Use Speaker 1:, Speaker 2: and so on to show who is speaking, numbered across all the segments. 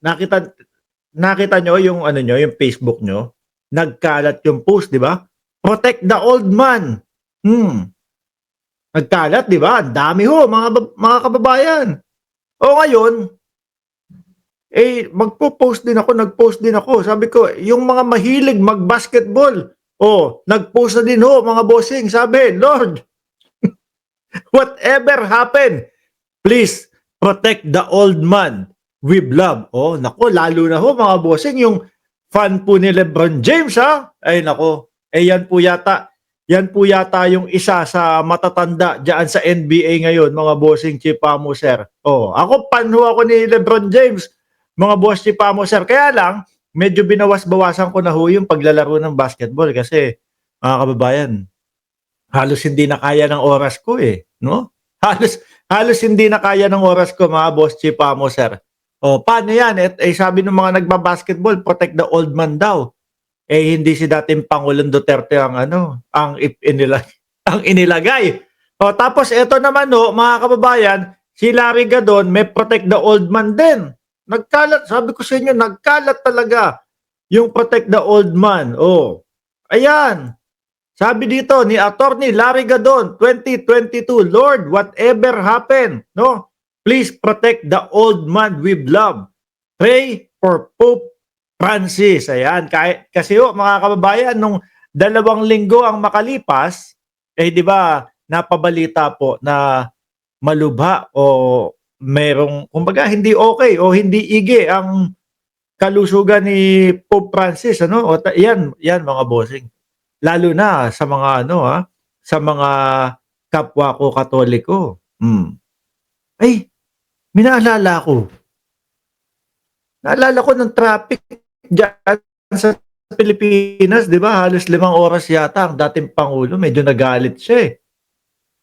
Speaker 1: nakita nakita nyo yung ano nyo, yung Facebook nyo, nagkalat yung post, di ba? Protect the old man. Nagkalat, di ba? Ang dami ho, mga kababayan. O ngayon, magpo-post din ako, nag-post din ako. Sabi ko, yung mga mahilig mag-basketball, nag-post na din ho, mga bossing. Sabi, Lord, whatever happened, please protect the old man with love. Nako, lalo na ho, mga bossing, yung fan po ni LeBron James, ha? Ay, nako. Yan po yata yung isa sa matatanda diyan sa NBA ngayon, mga bossing Chipamo, sir. Ako fan ho ako ni LeBron James, mga boss Chipamo, sir. Kaya lang, medyo binawas-bawasan ko na ho yung paglalaro ng basketball kasi, mga kababayan, halos hindi na kaya ng oras ko no? Halos hindi na kaya ng oras ko, mga boss Chipamo, sir. Paano yan? Sabi ng mga nagba-basketball, protect the old man daw. Hindi si dating Pangulong Duterte ang ang inilagay. Tapos ito naman mga kababayan, si Larry Gadon may protect the old man din. Nagkalat, sabi ko sa inyo, nagkalat talaga yung protect the old man. Ayan. Sabi dito ni Attorney Larry Gadon, 2022, Lord, whatever happened, no? Please protect the old man with love. Pray for Pope Francis. Ayan. Kasi mga kababayan, nung 2 linggo ang makalipas, di ba, napabalita po na malubha o merong, kumbaga, hindi okay o hindi igi ang kalusugan ni Pope Francis. Yan mga bossing. Lalo na sa mga sa mga kapwa ko Katoliko. Naalala ko ng traffic diyan sa Pilipinas, 'di ba? Halos 5 oras yata ang dating pangulo, medyo nagalit siya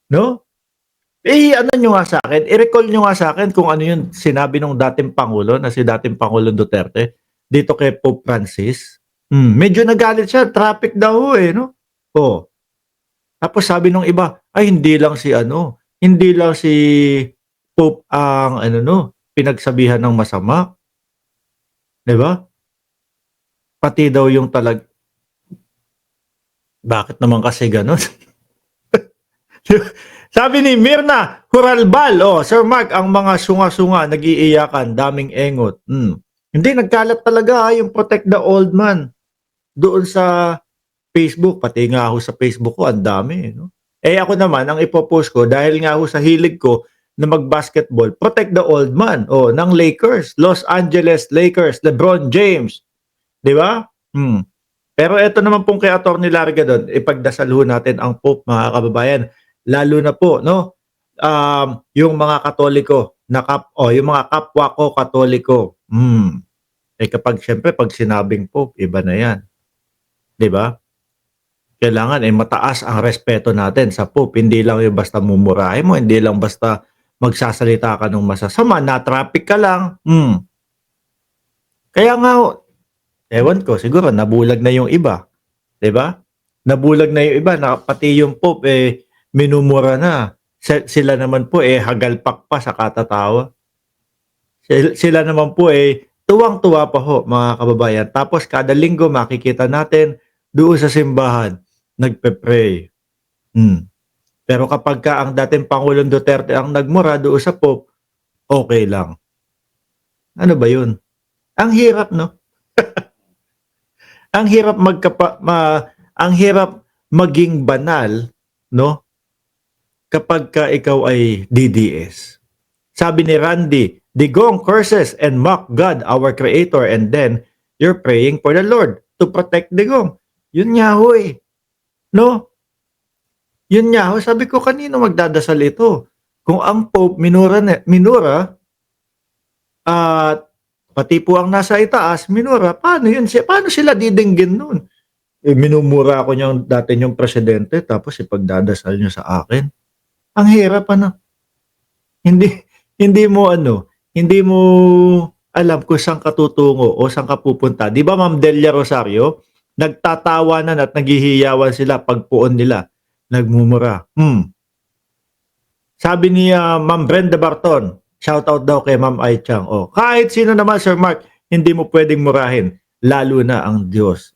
Speaker 1: no? Ano nyo nga sa akin, i-recall nyo nga sa akin kung ano yung sinabi ng dating pangulo na si dating Pangulong Duterte dito kay Pope Francis. Medyo nagalit siya, traffic daw no? Tapos sabi nung iba, hindi lang si Pope ang pinagsabihan ng masama. 'Di ba? Pati daw yung bakit naman kasi gano'n? Sabi ni Mirna Huralbal, Sir Mark, ang mga sunga-sunga nag-iiyakan, daming engot. Hindi, nagkalat talaga yung protect the old man doon sa Facebook, pati nga ako sa Facebook ko, ang dami. No? Ako naman, ang ipopost ko, dahil nga ako sa hilig ko na mag-basketball, protect the old man ng Lakers, Los Angeles Lakers, LeBron James. Di ba? Pero ito naman pong kay Atty. Larry Gadon, ipagdasal ho natin ang Pope, mga kababayan. Lalo na po, yung mga Katoliko, yung mga kapwa ko Katoliko. Kapag siyempre, pag sinabing Pope, iba na yan. Di ba? Kailangan mataas ang respeto natin sa Pope. Hindi lang yung basta mumurahin mo, hindi lang basta magsasalita ka ng masasama, na-traffic ka lang. Kaya nga, ewan ko, siguro nabulag na yung iba. 'Di ba? Nabulag na yung iba, na pati yung Pope minumura na. Sila naman po hagalpak pa sa katatawa. Sila naman po tuwang-tuwa pa ho, mga kababayan. Tapos kada linggo makikita natin doon sa simbahan nagpe-pray. Pero kapag ang dating Pangulong Duterte ang nagmura doon sa Pope, okay lang. Ano ba 'yun? Ang hirap, no? Ang hirap maging banal, no? Kapag ikaw ay DDS. Sabi ni Randy, Digong curses and mock God, our Creator, and then you're praying for the Lord to protect Digong. Yun nga ho no? Yun nga ho, sabi ko, kanino magdadasal ito? Kung ang Pope minura at pati po ang nasa itaas, minura, paano yun? Paano sila didinggin nun? Minumura ako niyang dati niyong presidente, tapos ipagdadasal niyo sa akin. Ang hirap, Hindi mo alam kung saan ka tutungo o saan ka pupunta. Di ba, Ma'am Delia Rosario? Nagtatawanan at naghihiyawan sila pagpuon nila. Nagmumura. Sabi ni Ma'am Brenda Barton, shoutout daw kay Ma'am Ai Chang. Kahit sino naman, Sir Mark, hindi mo pwedeng murahin, lalo na ang Diyos.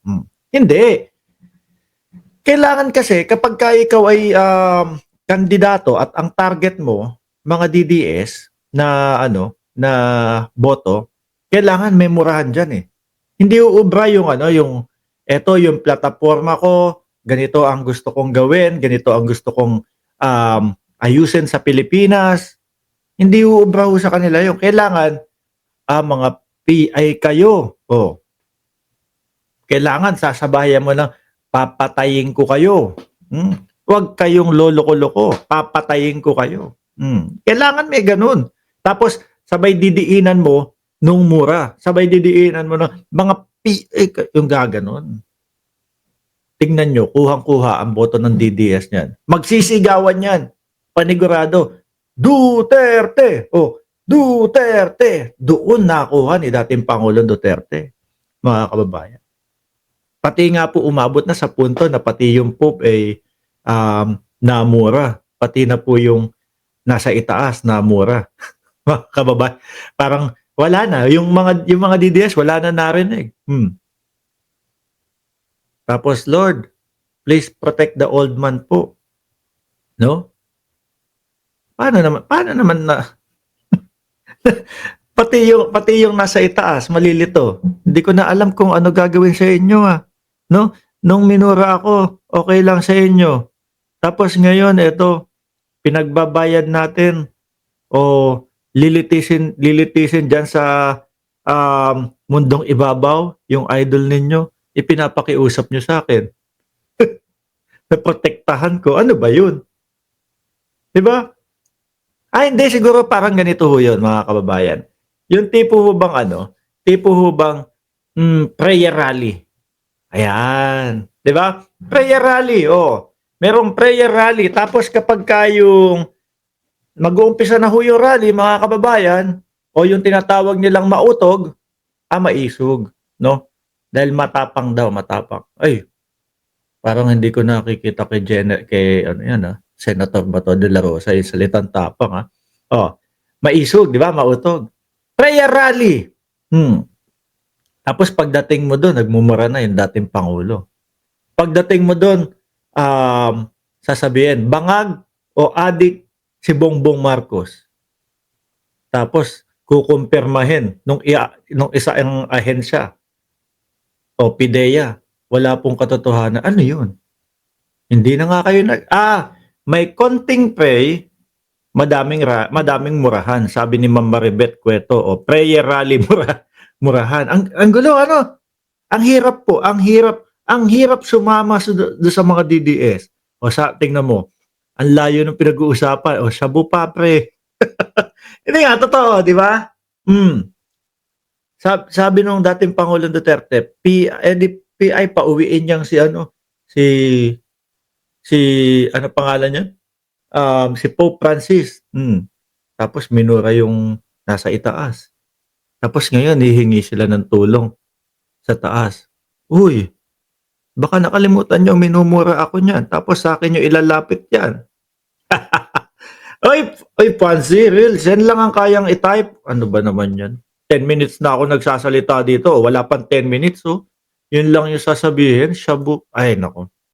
Speaker 1: Hindi. Kailangan kasi kapag ka ikaw ay kandidato at ang target mo, mga DDS na na boto, kailangan may murahan dyan eh. Hindi uubra yung eto yung plataforma ko, ganito ang gusto kong gawin, ganito ang gusto kong ayusin sa Pilipinas. Hindi uubra sa kanila yung kailangan mga PI kayo. Kailangan sasabayan mo ng papatayin ko kayo. Huwag kayong loloko-loko, papatayin ko kayo. Kailangan may ganun. Tapos sabay didiinan mo nung mura. Sabay didiinan mo ng mga PI yung gaganon. Tingnan nyo, kuhang-kuha ang boto ng DDS niyan. Magsisigawan yan. Panigurado. Duterte! Duterte! Doon nakuha ni dating Pangulong Duterte, mga kababayan. Pati nga po umabot na sa punto na pati yung Pope ay namura. Pati na po yung nasa itaas namura. Mga kababayan. Parang wala na. Yung mga DDS wala na narinig. Tapos, Lord, please protect the old man po. No? Paano naman na pati yung nasa itaas malilito. Hindi ko na alam kung ano gagawin sa inyo no? Nung minura ako, okay lang sa inyo. Tapos ngayon ito pinagbabayad natin o lilitisin diyan sa mundong ibabaw yung idol ninyo, ipinapakiusap nyo sa akin. Naprotektahan ko. Ano ba 'yun? 'Di ba? Hindi siguro parang ganito ho 'yun, mga kababayan. Yung tipo ho bang prayer rally. Ayan, 'di ba? Prayer rally, merong prayer rally tapos kapag yung mag-uumpisa na ho yung rally, mga kababayan, o yung tinatawag nilang mautog, maisog, no? Dahil matapang daw, matapang. Ay, parang hindi ko nakikita kay Senator Bato de la Rosa yung salitang tapang maisog, di ba? Mautog. Prayer rally. Tapos pagdating mo doon, nagmumura na yung dating Pangulo. Pagdating mo doon, sasabihin, bangag o adik si Bongbong Marcos. Tapos kukumpirmahin nung isa ang ahensya o PIDEA, wala pong katotohanan. Ano yun? Hindi na nga kayo may konting pay, madaming murahan. Sabi ni Ma'am Maribeth Cueto, prayer rally murahan. Ang gulo, ang hirap po, ang hirap sumama sa mga DDS. Tingnan mo, ang layo ng pinag-uusapan. Shabu pa, pre. Hindi nga, totoo, di ba? Sabi nung dating Pangulong Duterte, PI pauwiin niyang si ano pangalan niya? Si Pope Francis. Tapos minura yung nasa itaas. Tapos ngayon hihingi sila ng tulong sa taas. Uy, baka nakalimutan niyo minumura ako niyan. Tapos sa akin yung ilalapit yan. Oy, Pansi, real. Yan lang ang kayang i-type. Ano ba naman yan? 10 minutes na ako nagsasalita dito. Wala pang 10 minutes, Yun lang yung sasabihin. Shabu. Ay, nako.